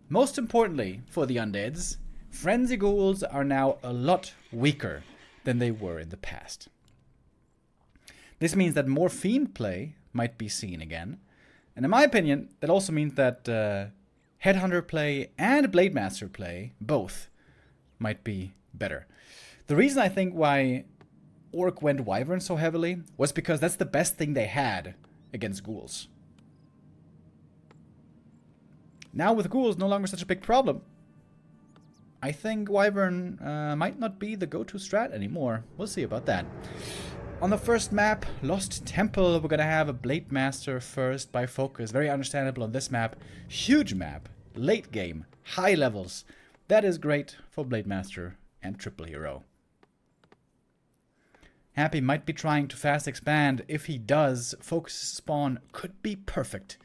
Most importantly for the undeads, Frenzy Ghouls are now a lot weaker than they were in the past. This means that more Fiend play might be seen again. And in my opinion, that also means that Headhunter play and Blade Master play, both, might be better. The reason I think why Orc went Wyvern so heavily was because that's the best thing they had against Ghouls. Now with Ghouls no longer such a big problem, I think Wyvern might not be the go-to strat anymore. We'll see about that. On the first map, Lost Temple, we're going to have a Blade Master first by FoCuS. Very understandable on this map. Huge map. Late game. High levels. That is great for Blade Master and Triple Hero. Happy might be trying to fast expand. If he does, FoCuS spawn could be perfect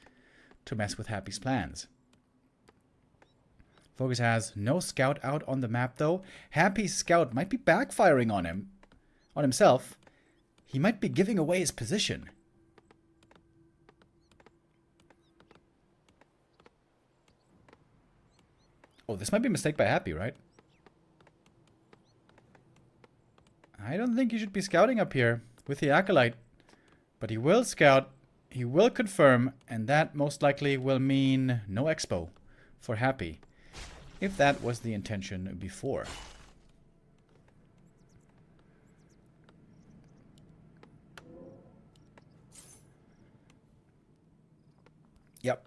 to mess with Happy's plans. FoCuS has no scout out on the map though. Happy's scout might be backfiring on him, on himself. He might be giving away his position. Oh, this might be a mistake by Happy, right? I don't think he should be scouting up here with the Acolyte. But he will scout, he will confirm, and that most likely will mean no expo for Happy. If that was the intention before. Yep.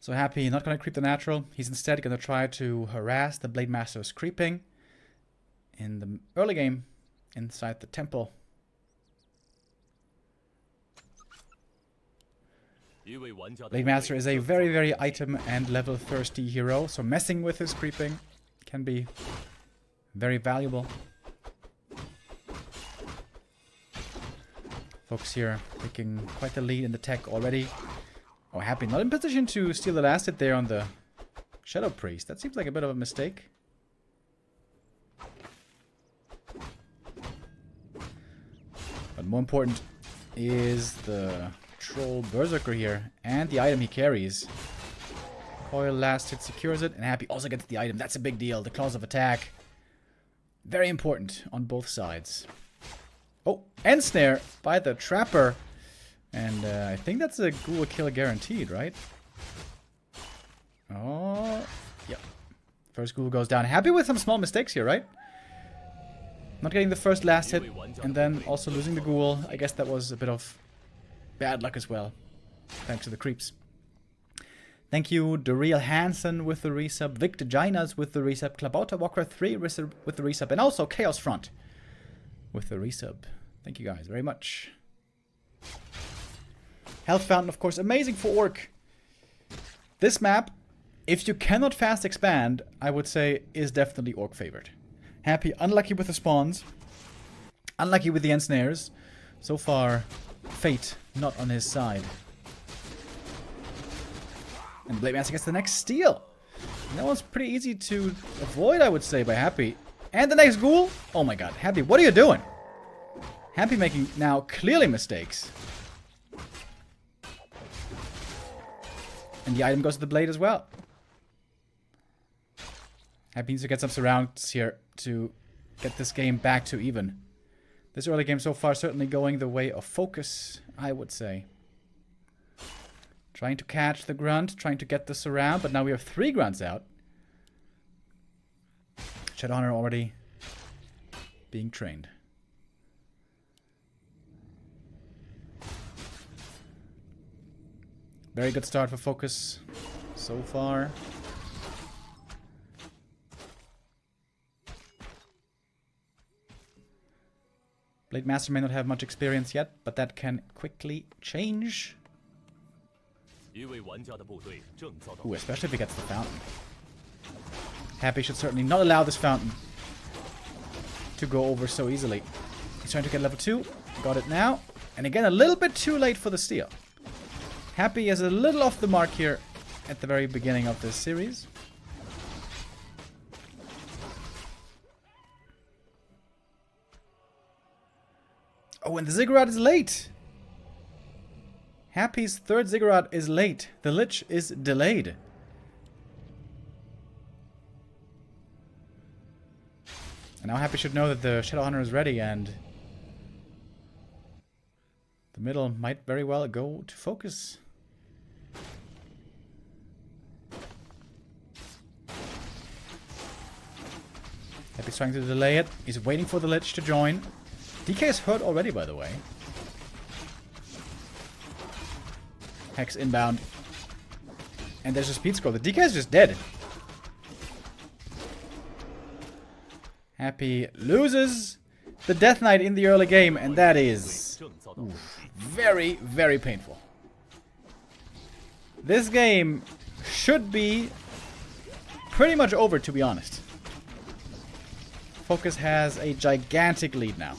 So Happy not going to creep the natural. He's instead going to try to harass the Blade Master's creeping in the early game inside the temple. Blade Master is a very, very item and level thirsty hero, so messing with his creeping can be very valuable. FoCuS here taking quite the lead in the tech already. Oh, Happy not in position to steal the last hit there on the Shadow Priest. That seems like a bit of a mistake. But more important is the Troll Berserker here and the item he carries. Coil last hit secures it, and Happy also gets the item. That's a big deal. The Claws of Attack. Very important on both sides. Oh, end snare by the Trapper. And I think that's a Ghoul kill guaranteed, right? Oh, yep. First Ghoul goes down. Happy with some small mistakes here, right? Not getting the first last hit, and then also losing the Ghoul. I guess that was a bit of bad luck as well, thanks to the creeps. Thank you, Daryl Hansen with the resub, Victor Ginas with the resub, Klabauta Warcraft 3 with the resub, and also Chaos Front with the resub. Thank you guys very much. Health Fountain, of course, amazing for Orc. This map, if you cannot fast expand, I would say is definitely Orc favored. Happy, unlucky with the spawns, unlucky with the ensnares. So far, fate not on his side. And Blade Master gets the next steal. And that was pretty easy to avoid, I would say, by Happy. And the next Ghoul. Oh my god, Happy, what are you doing? Happy making now clearly mistakes. And the item goes to the Blade as well. Happy needs to get some surrounds here to get this game back to even. This early game so far certainly going the way of FoCuS, I would say. Trying to catch the grunt, trying to get the surround, but now we have 3 grunts out. Shadowhunter already being trained. Very good start for FoCuS so far. Blade Master may not have much experience yet, but that can quickly change. Ooh, especially if he gets the fountain. Happy should certainly not allow this fountain to go over so easily. He's trying to get level 2. Got it now. And again, a little bit too late for the steal. Happy is a little off the mark here at the very beginning of this series. Oh, and the Ziggurat is late. Happy's third Ziggurat is late. The Lich is delayed. Now Happy should know that the Shadow Hunter is ready, and the middle might very well go to FoCuS. Happy's trying to delay it. He's waiting for the Lich to join. DK is hurt already, by the way. Hex inbound. And there's a speed scroll. The DK is just dead. Happy loses the Death Knight in the early game, and that is very, very painful. This game should be pretty much over, to be honest. FoCuS has a gigantic lead now.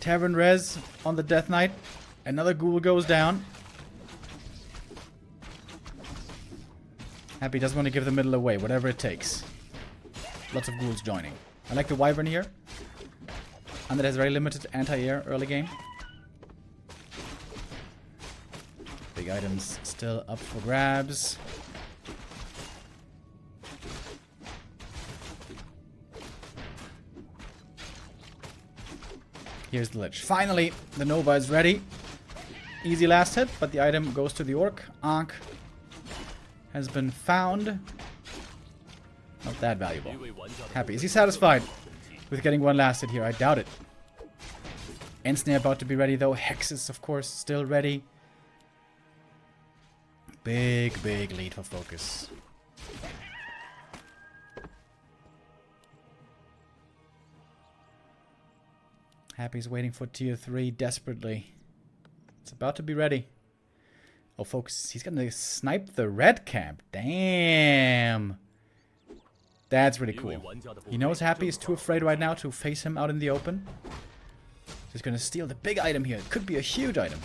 Tavern res on the Death Knight. Another ghoul goes down. Happy doesn't want to give the middle away, whatever it takes. Lots of ghouls joining. I like the Wyvern here. Undead has very limited anti-air early game. Big items still up for grabs. Here's the Lich. Finally, the Nova is ready. Easy last hit, but the item goes to the Orc. Ankh has been found. Not that valuable. Happy. Is he satisfied with getting one last hit here? I doubt it. Ensnare about to be ready though. Hex is, of course, still ready. Big, big lead for FoCuS. Happy's waiting for tier 3 desperately. It's about to be ready. Oh, FoCuS, he's gonna snipe the red camp. Damn. That's really cool. He knows Happy is too afraid right now to face him out in the open. He's gonna steal the big item here. It could be a huge item.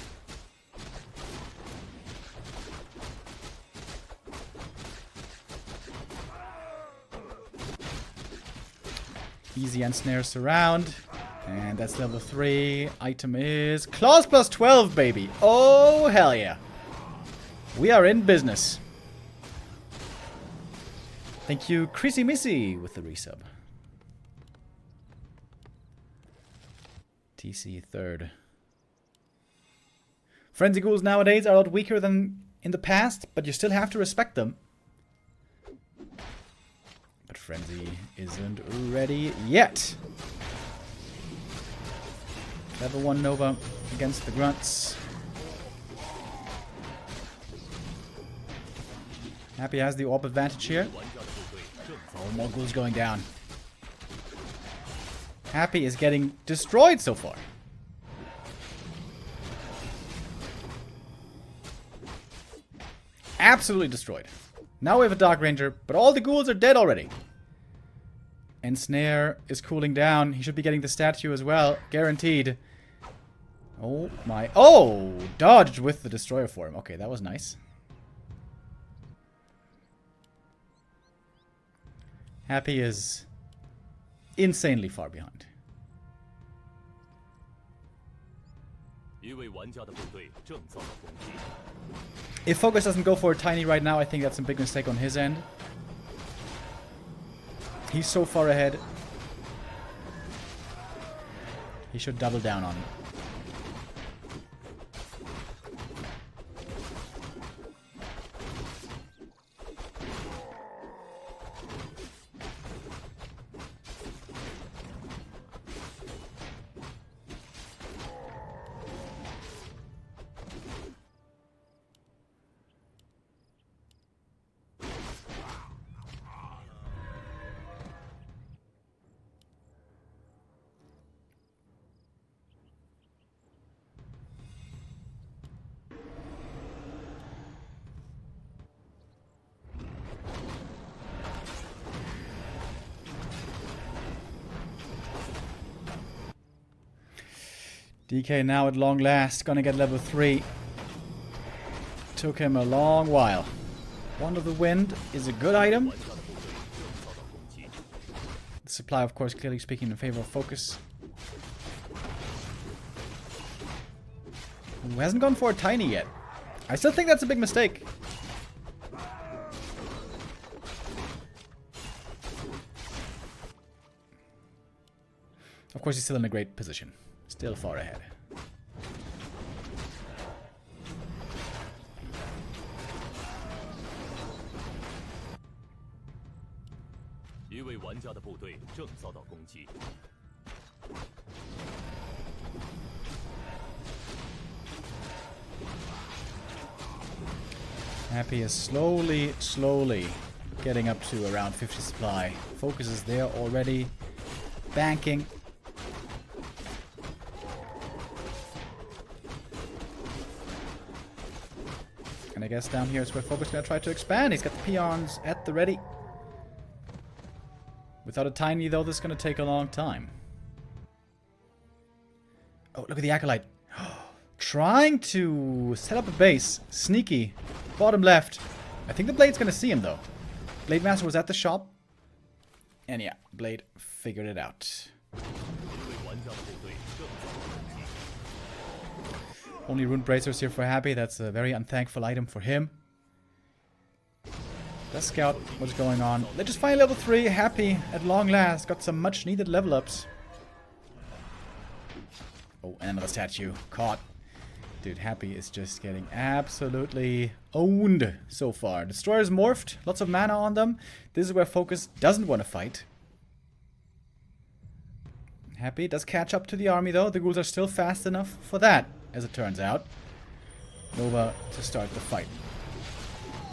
Easy ensnares around. And that's level 3. Item is Claws plus 12, baby. Oh, hell yeah. We are in business. Thank you, Chrissy Missy, with the resub. TC third. Frenzy ghouls nowadays are a lot weaker than in the past, but you still have to respect them. But Frenzy isn't ready yet. Level 1 Nova against the Grunts. Happy has the orb advantage here. Oh, more ghouls going down. Happy is getting destroyed so far. Absolutely destroyed. Now we have a Dark Ranger, but all the ghouls are dead already. Ensnare is cooling down. He should be getting the statue as well. Guaranteed. Oh my. Oh! Dodged with the Destroyer form. Okay, that was nice. Happy is insanely far behind. If FoCuS doesn't go for a tiny right now, I think that's a big mistake on his end. He's so far ahead. He should double down on it. DK now at long last, gonna get level 3. Took him a long while. Wand of the Wind is a good item. The supply, of course, clearly speaking in favor of FoCuS. Who hasn't gone for a tiny yet. I still think that's a big mistake. Of course, he's still in a great position. Still far ahead. Happy is slowly getting up to around 50 supply. FoCuS is there already. Banking. And I guess down here is where FoCuS is going to try to expand. He's got the peons at the ready. Without a tiny, though, this is going to take a long time. Oh, look at the Acolyte. Trying to set up a base. Sneaky. Bottom left. I think the Blade's going to see him, though. Blade Master was at the shop. And yeah, Blade figured it out. Only Rune Bracers here for Happy. That's a very unthankful item for him. Let's scout what's going on. They just find level 3. Happy at long last. Got some much needed level ups. Oh, and another statue. Caught. Dude, Happy is just getting absolutely owned so far. Destroyers morphed. Lots of mana on them. This is where FoCuS doesn't want to fight. Happy does catch up to the army, though. The ghouls are still fast enough for that, as it turns out. Nova to start the fight.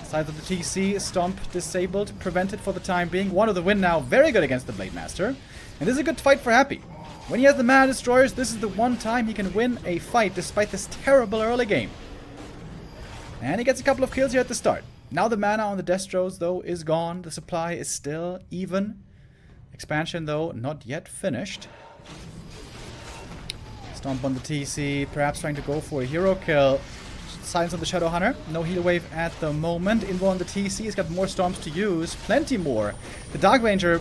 Side of the TC, Stomp disabled, prevented for the time being. One of the win now, very good against the Blade Master. And this is a good fight for Happy. When he has the Mana Destroyers, this is the one time he can win a fight despite this terrible early game. And he gets a couple of kills here at the start. Now the mana on the Destros, though, is gone. The supply is still even. Expansion, though, not yet finished. Stomp on the TC, perhaps trying to go for a hero kill. Silence on the Shadow Hunter. No heal wave at the moment. Invo on the TC. He's got more stomps to use. Plenty more. The Dark Ranger,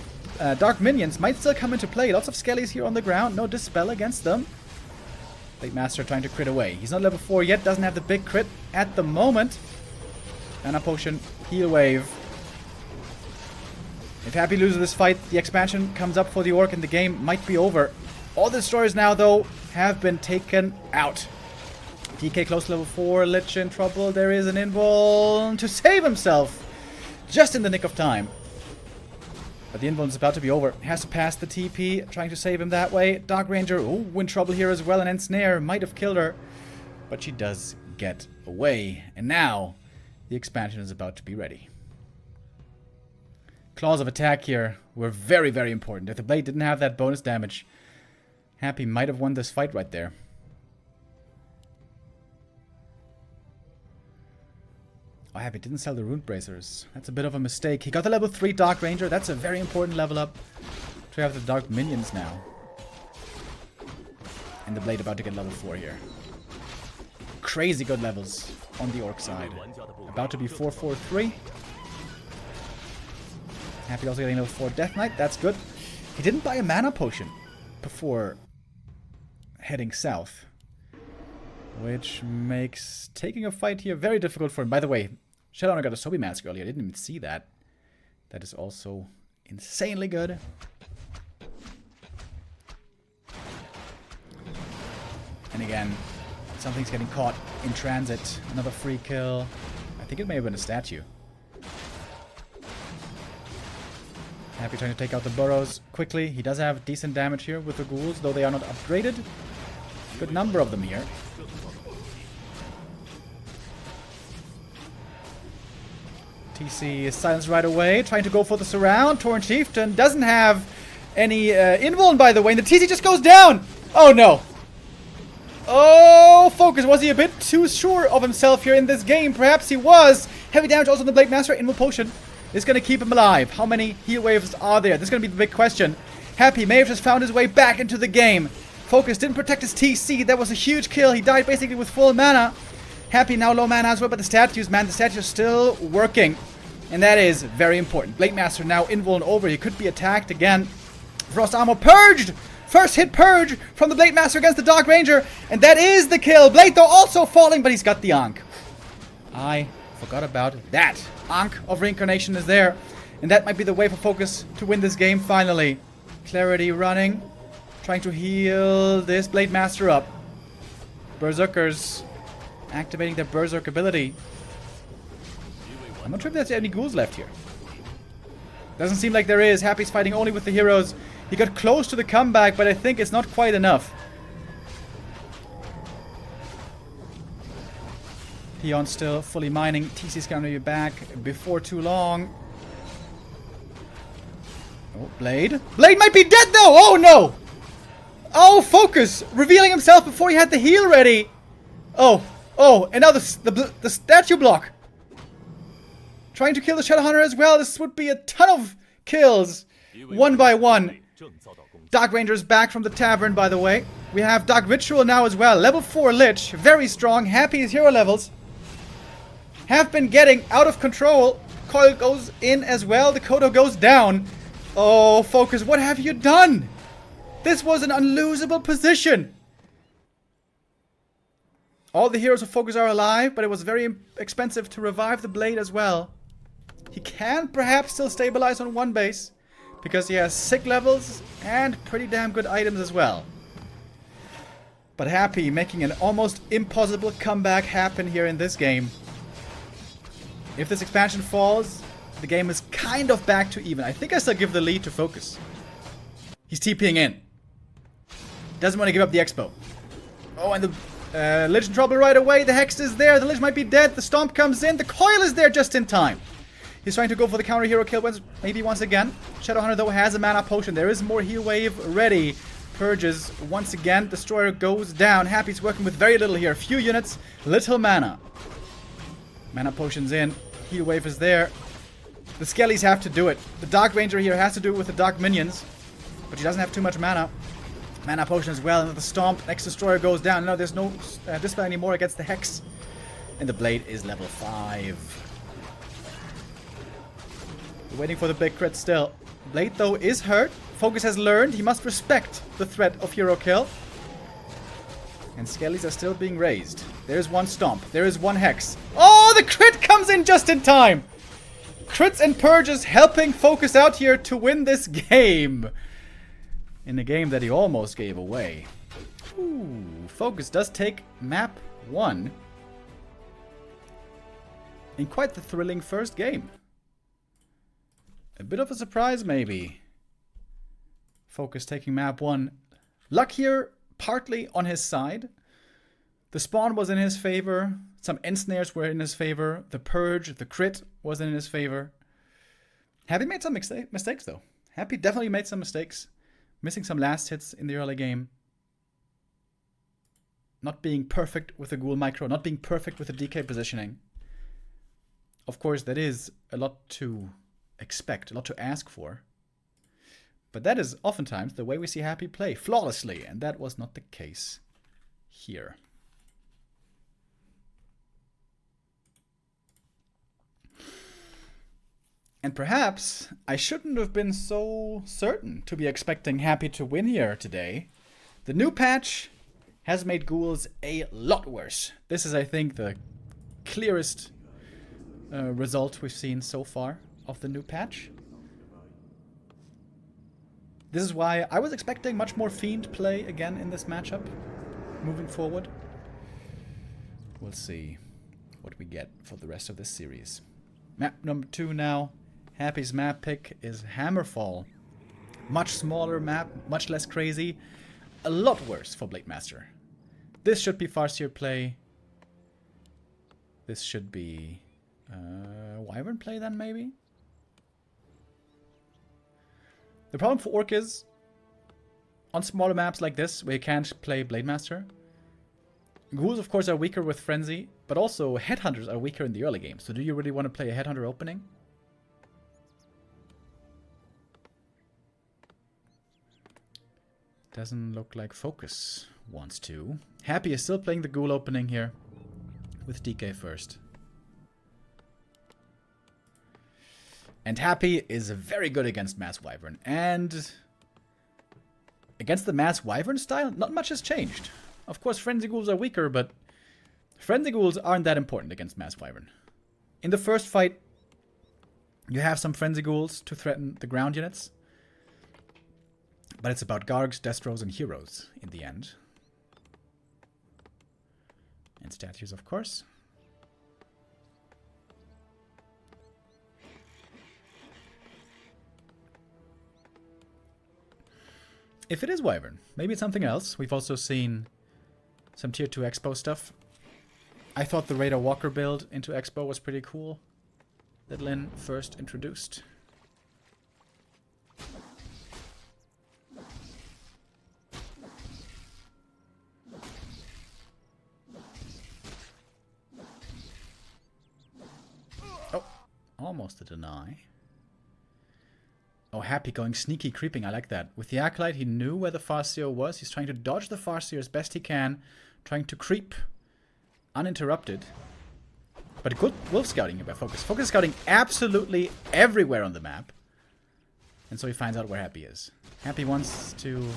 Dark Minions might still come into play. Lots of Skellies here on the ground. No Dispel against them. Blade Master trying to crit away. He's not level 4 yet. Doesn't have the big crit at the moment. Mana Potion. Heal wave. If Happy loses this fight, the expansion comes up for the Orc and the game might be over. All the destroyers now, though, have been taken out. DK close to level 4, Lich in trouble. There is an invuln to save himself. Just in the nick of time. But the invuln is about to be over. Has to pass the TP, trying to save him that way. Dark Ranger, ooh, in trouble here as well. And Ensnare might have killed her. But she does get away. And now, the expansion is about to be ready. Claws of attack here were very, very important. If the blade didn't have that bonus damage, Happy might have won this fight right there. Oh, Happy didn't sell the Rune Bracers. That's a bit of a mistake. He got the level 3 Dark Ranger. That's a very important level up. To have the Dark Minions now. And the Blade about to get level 4 here. Crazy good levels on the Orc side. About to be 4-4-3. Happy also getting level 4 Death Knight. That's good. He didn't buy a Mana Potion before heading south. Which makes taking a fight here very difficult for him. By the way, Shadowrunner got a Sobi Mask earlier. I didn't even see that. That is also insanely good. And again, something's getting caught in transit. Another free kill. I think it may have been a statue. Happy trying to take out the burrows quickly. He does have decent damage here with the ghouls, though they are not upgraded. Good number of them here. TC is silenced right away, trying to go for the surround. Torn Chieftain doesn't have any invuln, by the way, and the TC just goes down! Oh no! Oh, FoCuS, was he a bit too sure of himself here in this game? Perhaps he was. Heavy damage also on the Blade Master. Invul Potion is going to keep him alive. How many heal waves are there? This is going to be the big question. Happy may have just found his way back into the game. FoCuS didn't protect his TC. That was a huge kill. He died basically with full mana. Happy now low mana as well, but the statues, man, the statues are still working. And that is very important. Blade Master now invuln over. He could be attacked again. Frost Armor purged! First hit purge from the Blade Master against the Dark Ranger. And that is the kill. Blade, though, also falling, but he's got the Ankh. I forgot about that. Ankh of Reincarnation is there. And that might be the way for FoCuS to win this game finally. Clarity running. Trying to heal this Blade Master up. Berserkers activating their Berserk ability. I'm not sure if there's any ghouls left here. Doesn't seem like there is. Happy's fighting only with the heroes. He got close to the comeback, but I think it's not quite enough. Peon still fully mining. TC's gonna be back before too long. Oh, Blade. Blade might be dead though! Oh no! Oh, FoCuS! Revealing himself before he had the heal ready! Oh, oh, and now the statue block! Trying to kill the Shadow Hunter as well. This would be a ton of kills. One by one. Dark Ranger's back from the tavern, by the way. We have Dark Ritual now as well. Level 4 Lich. Very strong. Happy as hero levels. Have been getting out of control. Coil goes in as well. The Kodo goes down. Oh, FoCuS, what have you done? This was an unlosable position. All the heroes of FoCuS are alive, but it was very expensive to revive the Blade as well. He can perhaps still stabilize on one base, because he has sick levels and pretty damn good items as well. But Happy making an almost impossible comeback happen here in this game. If this expansion falls, the game is kind of back to even. I think I still give the lead to FoCuS. He's TPing in. Doesn't want to give up the Expo. Oh, and the Lich in trouble right away. The Hex is there. The Lich might be dead. The Stomp comes in. The Coil is there just in time. He's trying to go for the counter hero kill maybe once again. Shadowhunter though has a mana potion. There is more heal wave ready. Purges once again. Destroyer goes down. Happy's working with very little here. Few units, little mana. Mana potion's in. Heal wave is there. The Skellies have to do it. The Dark Ranger here has to do it with the Dark Minions. But he doesn't have too much mana. Mana potion as well. And the Stomp. Next Destroyer goes down. No, there's no dispel anymore against the Hex. And the Blade is level 5. We're waiting for the big crit still. Blade though is hurt. FoCuS has learned he must respect the threat of hero kill. And Skellies are still being raised. There's one Stomp. There is one Hex. Oh, the crit comes in just in time. Crits and purges helping FoCuS out here to win this game. In a game that he almost gave away. Ooh, FoCuS does take map 1. In quite the thrilling first game. A bit of a surprise maybe. FoCuS taking map 1. Luck here partly on his side. The spawn was in his favor. Some ensnares were in his favor. The purge, the crit was in his favor. Happy made some mistakes though. Happy definitely made some mistakes. Missing some last hits in the early game. Not being perfect with the Ghoul micro. Not being perfect with the DK positioning. Of course, that is a lot to expect. A lot to ask for. But that is oftentimes the way we see Happy play. Flawlessly. And that was not the case here. And perhaps I shouldn't have been so certain to be expecting Happy to win here today. The new patch has made ghouls a lot worse. This is, I think, the clearest result we've seen so far of the new patch. This is why I was expecting much more Fiend play again in this matchup moving forward. We'll see what we get for the rest of this series. Map number 2 now. Happy's map pick is Hammerfall. Much smaller map, much less crazy. A lot worse for Blade Master. This should be Farseer play. This should be Wyvern play then maybe? The problem for Orc is, on smaller maps like this, where you can't play Blade Master, ghouls of course are weaker with Frenzy, but also Headhunters are weaker in the early game. So do you really want to play a Headhunter opening? Doesn't look like FoCuS wants to. Happy is still playing the Ghoul opening here, with DK first. And Happy is very good against Mass Wyvern. And against the Mass Wyvern style, not much has changed. Of course, Frenzy Ghouls are weaker, but Frenzy Ghouls aren't that important against Mass Wyvern. In the first fight, you have some Frenzy Ghouls to threaten the ground units. But it's about Gargs, Destros, and Heroes in the end. And statues, of course. If it is Wyvern, maybe it's something else. We've also seen some Tier 2 Expo stuff. I thought the Raider Walker build into Expo was pretty cool. That Lyn first introduced. Oh, almost a deny. Oh, Happy going sneaky creeping. I like that. With the Acolyte, he knew where the Farseer was. He's trying to dodge the Farseer as best he can. Trying to creep uninterrupted. But good wolf scouting here by FoCuS. FoCuS scouting absolutely everywhere on the map. And so he finds out where Happy is. Happy wants to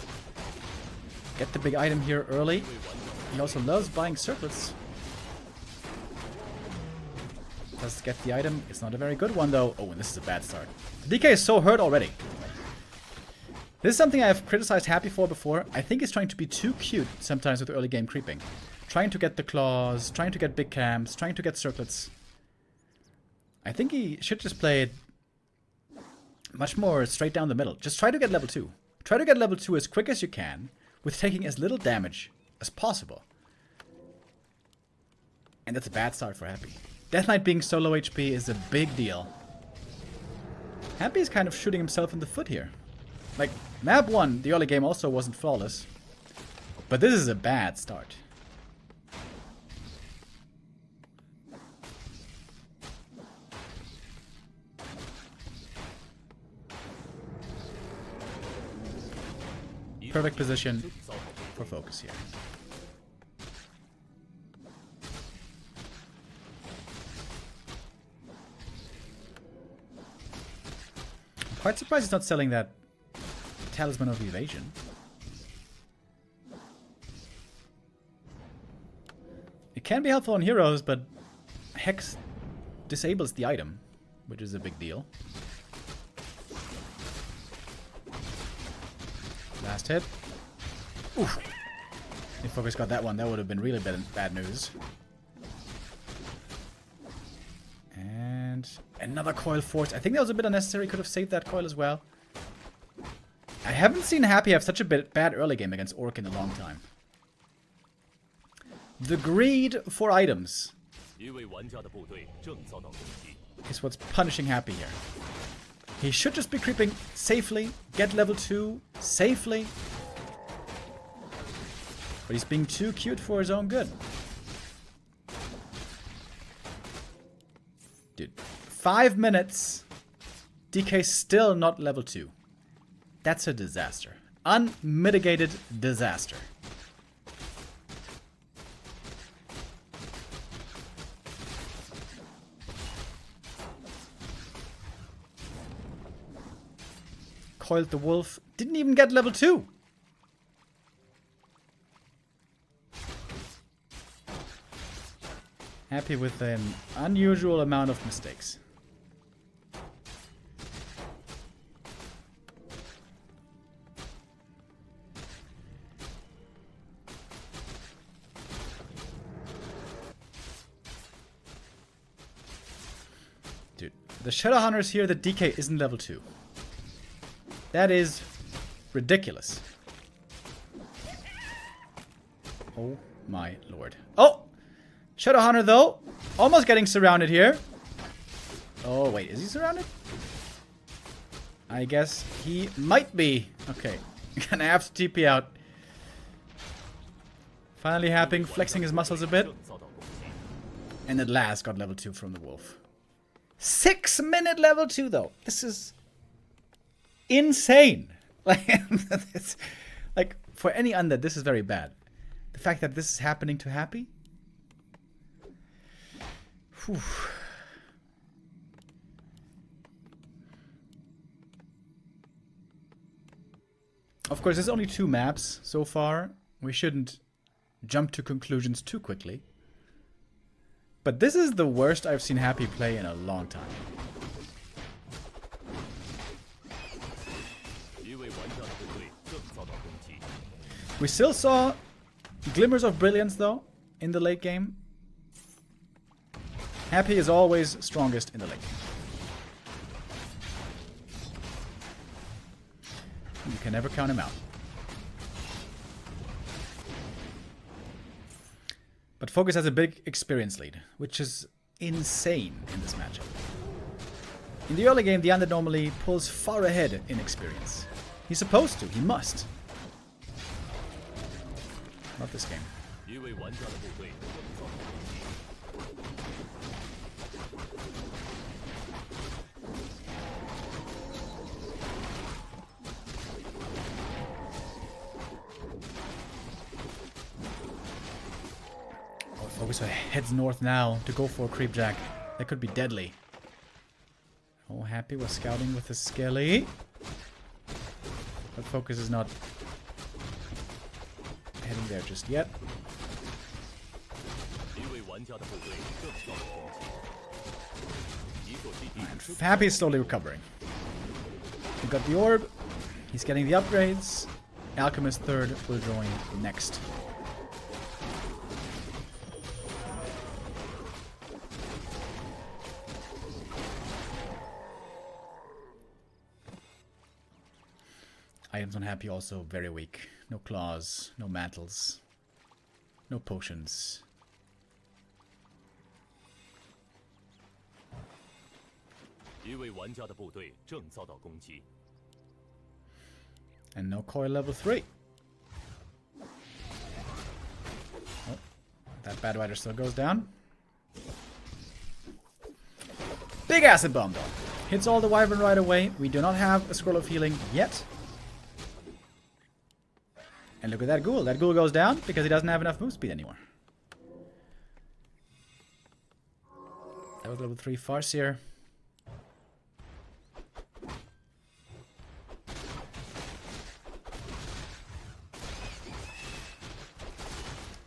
get the big item here early. He also loves buying circlets. Does get the item. It's not a very good one though. Oh, and this is a bad start. The DK is so hurt already. This is something I've criticized Happy for before. I think he's trying to be too cute sometimes with early game creeping. Trying to get the claws, trying to get big camps, trying to get circlets. I think he should just play it much more straight down the middle. Just try to get level 2. Try to get level 2 as quick as you can with taking as little damage as possible. And that's a bad start for Happy. Death Knight being so low HP is a big deal. Happy is kind of shooting himself in the foot here. Like, map 1, the early game also wasn't flawless. But this is a bad start. Perfect position for FoCuS here. I'm quite surprised he's not selling that Talisman of Evasion. It can be helpful on heroes, but Hex disables the item, which is a big deal. Last hit. Oof. If FoCuS got that one, that would have been really bad news. And another coil force. I think that was a bit unnecessary. Could have saved that coil as well. I haven't seen Happy have such a bad early game against Orc in a long time. The greed for items is what's punishing Happy here. He should just be creeping safely, get level 2 safely. But he's being too cute for his own good. Dude, 5 minutes. DK still not level 2. That's a disaster. Unmitigated disaster. Coiled the wolf. Didn't even get level 2. Happy with an unusual amount of mistakes. Dude, the Shadowhunters here, the DK isn't level 2. That is ridiculous. Oh my lord. Oh! Shadowhunter though, almost getting surrounded here. Oh wait, is he surrounded? I guess he might be. Okay, gonna have to TP out. Finally happening, flexing his muscles a bit. And at last got level 2 from the wolf. 6-minute level 2 though. This is insane. Like for any undead, this is very bad. The fact that this is happening to Happy. Whew. Of course, there's only 2 maps so far. We shouldn't jump to conclusions too quickly. But this is the worst I've seen Happy play in a long time. We still saw glimmers of brilliance, though, in the late game. Happy is always strongest in the late game. You can never count him out. But FoCuS has a big experience lead, which is insane in this matchup. In the early game, the Undead normally pulls far ahead in experience. He's supposed to, he must. Not this game. FoCuS heads north now to go for a creepjack. That could be deadly. Oh, Happy was scouting with the Skelly. But FoCuS is not heading there just yet. And Happy is slowly recovering. He got the orb. He's getting the upgrades. Alchemist third will join next. Items on Happy also very weak. No claws, no mantles, no potions. And no coil level 3. Oh, that bad rider still goes down. Big acid bomb though. Hits all the wyvern right away. We do not have a scroll of healing yet. And look at that ghoul. That ghoul goes down because he doesn't have enough move speed anymore. That was level 3 Farseer.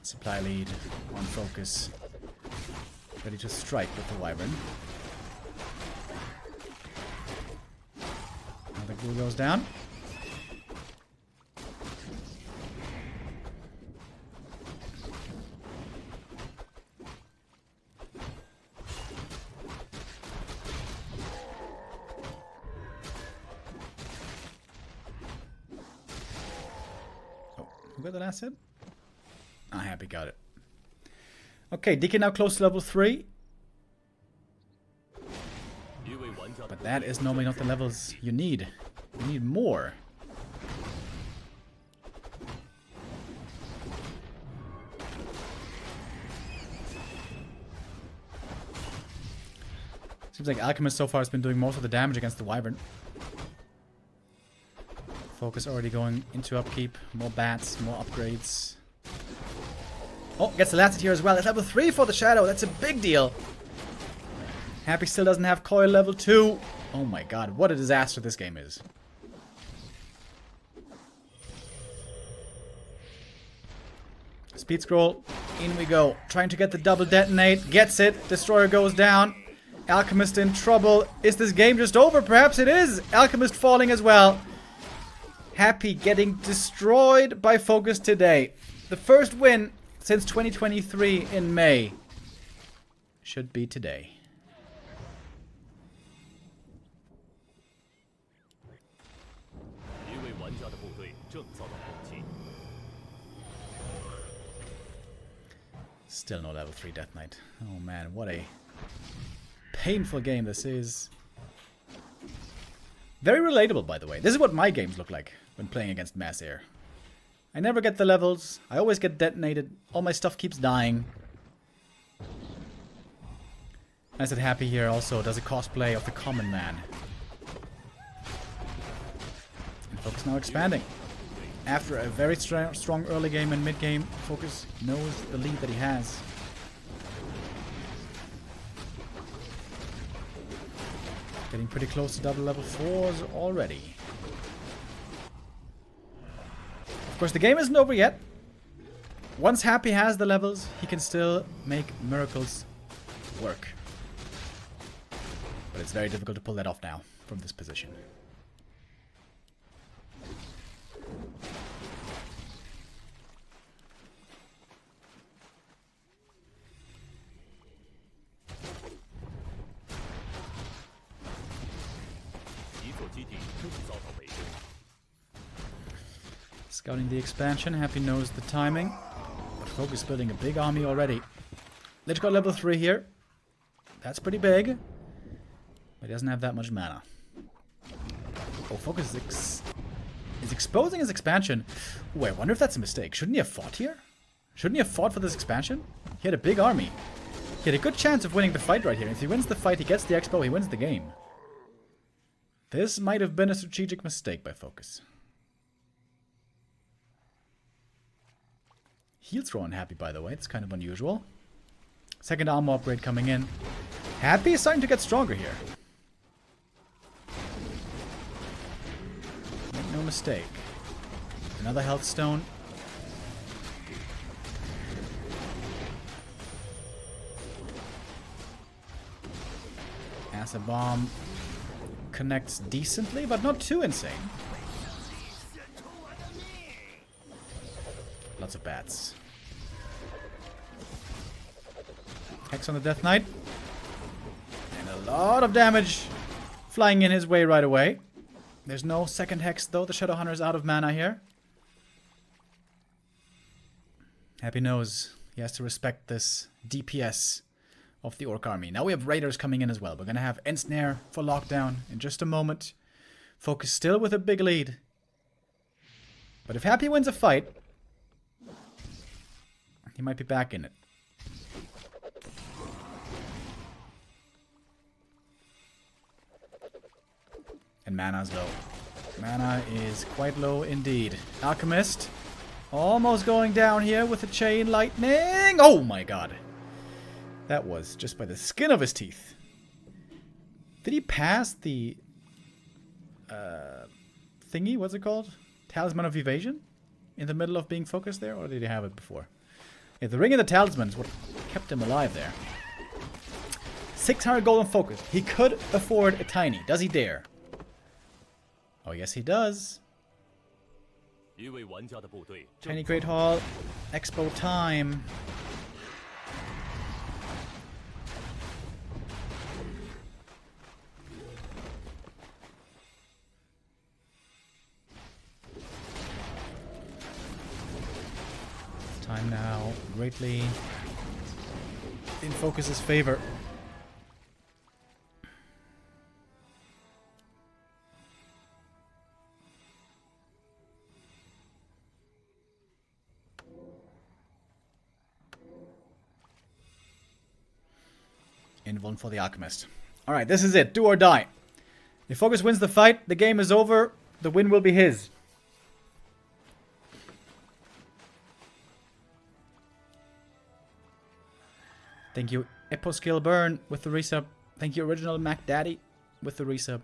Supply lead on FoCuS. Ready to strike with the wyvern. Now the ghoul goes down. Who got the last hit? Ah, Happy got it. Okay, DK now close to level 3. But that is normally not the levels you need. You need more. Seems like Alchemist so far has been doing most of the damage against the wyvern. FoCuS already going into upkeep. More bats, more upgrades. Oh, gets the last hit here as well. It's level 3 for the Shadow. That's a big deal. Happy still doesn't have coil level 2. Oh my god, what a disaster this game is. Speed scroll. In we go. Trying to get the double detonate. Gets it. Destroyer goes down. Alchemist in trouble. Is this game just over? Perhaps it is. Alchemist falling as well. Happy getting destroyed by FoCuS today. The first win since 2023 in May. Should be today. Still no level 3 Death Knight. Oh man, what a painful game this is. Very relatable, by the way. This is what my games look like when playing against Mass Air. I never get the levels. I always get detonated. All my stuff keeps dying. Nice that Happy here also does a cosplay of the common man. And FoCuS now expanding. After a very strong early game and mid game, FoCuS knows the lead that he has. Getting pretty close to double level 4s already. Of course, the game isn't over yet. Once Happy has the levels, he can still make miracles work. But it's very difficult to pull that off now from this position. Scouting the expansion. Happy knows the timing. But FoCuS building a big army already. Lich got level 3 here. That's pretty big. But he doesn't have that much mana. Oh, FoCuS is exposing his expansion. Ooh, I wonder if that's a mistake. Shouldn't he have fought here? Shouldn't he have fought for this expansion? He had a big army. He had a good chance of winning the fight right here. If he wins the fight, he gets the expo, he wins the game. This might have been a strategic mistake by FoCuS. Heal throw on Happy, by the way. It's kind of unusual. Second armor upgrade coming in. Happy is starting to get stronger here. Make no mistake. Another health stone. Acid bomb connects decently, but not too insane. Lots of bats. Hex on the Death Knight. And a lot of damage flying in his way right away. There's no second Hex though. The Shadowhunter is out of mana here. Happy knows he has to respect this DPS of the Orc army. Now we have Raiders coming in as well. We're going to have Ensnare for lockdown in just a moment. FoCuS still with a big lead. But if Happy wins a fight, he might be back in it. And mana's low. Mana is quite low indeed. Alchemist almost going down here with a chain lightning. Oh my god. That was just by the skin of his teeth. Did he pass the thingy? What's it called? Talisman of Evasion? In the middle of being focused there? Or did he have it before? Yeah, the Ring of the Talisman is what kept him alive there. 600 gold on FoCuS. He could afford a tiny. Does he dare? Oh, yes, he does. Tiny Great Hall. Expo time. Time now. Greatly in FoCuS's favor. In one for the Alchemist. Alright, this is it. Do or die. If FoCuS wins the fight, the game is over. The win will be his. Thank you, Eposkill Burn with the resub. Thank you, Original Mac Daddy with the resub.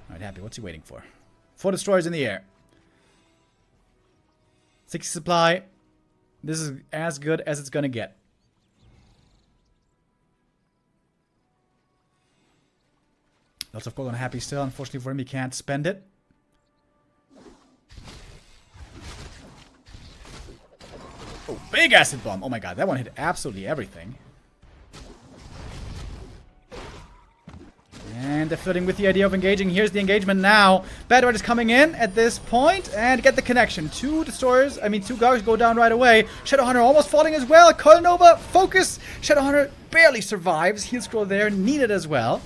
Alright, Happy. What's he waiting for? 4 destroyers in the air. 60 supply. This is as good as it's gonna get. Lots of gold on Happy still. Unfortunately for him, he can't spend it. Oh, big acid bomb. Oh my god, that one hit absolutely everything. And they're flirting with the idea of engaging. Here's the engagement now. Bad Red is coming in at this point and get the connection. 2 destroyers, two guards go down right away. Shadowhunter almost falling as well. Coil Nova, FoCuS. Shadowhunter barely survives. Heal scroll there, needed as well.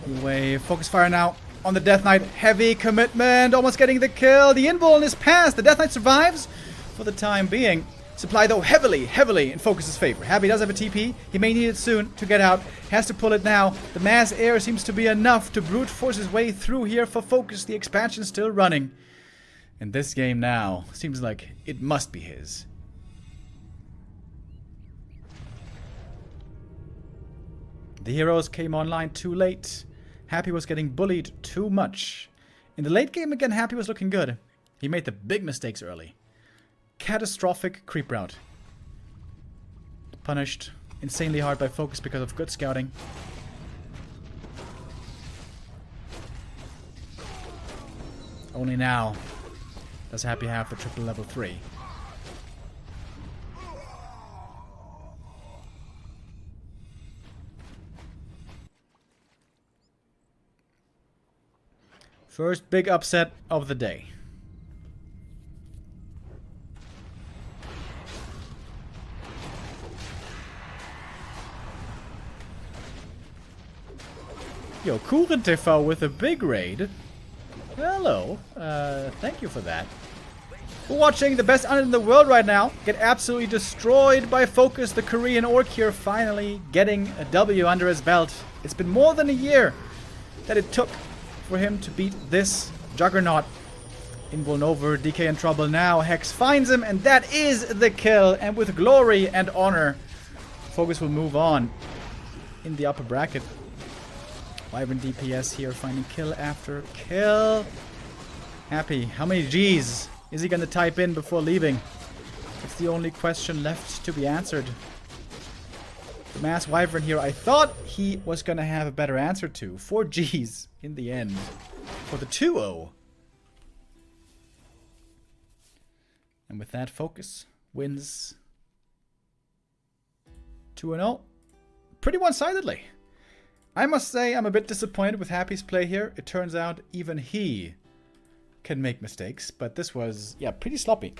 Anyway, FoCuS fire now on the Death Knight. Heavy commitment, almost getting the kill. The Invuln is passed. The Death Knight survives for the time being. Supply, though, heavily in FoCuS's favor. Happy does have a TP. He may need it soon to get out. Has to pull it now. The mass air seems to be enough to brute force his way through here for FoCuS. The expansion still running. And this game now seems like it must be his. The heroes came online too late. Happy was getting bullied too much. In the late game again, Happy was looking good. He made the big mistakes early. Catastrophic creep route. Punished insanely hard by FoCuS because of good scouting. Only now does Happy have the triple level 3. First big upset of the day. Yo, KurenTV with a big raid. Hello. Thank you for that. We're watching the best unit in the world right now get absolutely destroyed by FoCuS. The Korean orc here finally getting a W under his belt. It's been more than a year that it took for him to beat this juggernaut. Invulnover, DK in trouble now. Hex finds him, and that is the kill. And with glory and honor, FoCuS will move on in the upper bracket. Wyvern DPS here finding kill after kill. Happy. How many G's is he going to type in before leaving? It's the only question left to be answered. The Mass Wyvern here, I thought he was going to have a better answer to. 4 G's in the end for the 2-0. And with that, FoCuS wins 2-0 pretty one-sidedly. I must say I'm a bit disappointed with Happy's play here. It turns out even he can make mistakes, but this was, yeah, pretty sloppy.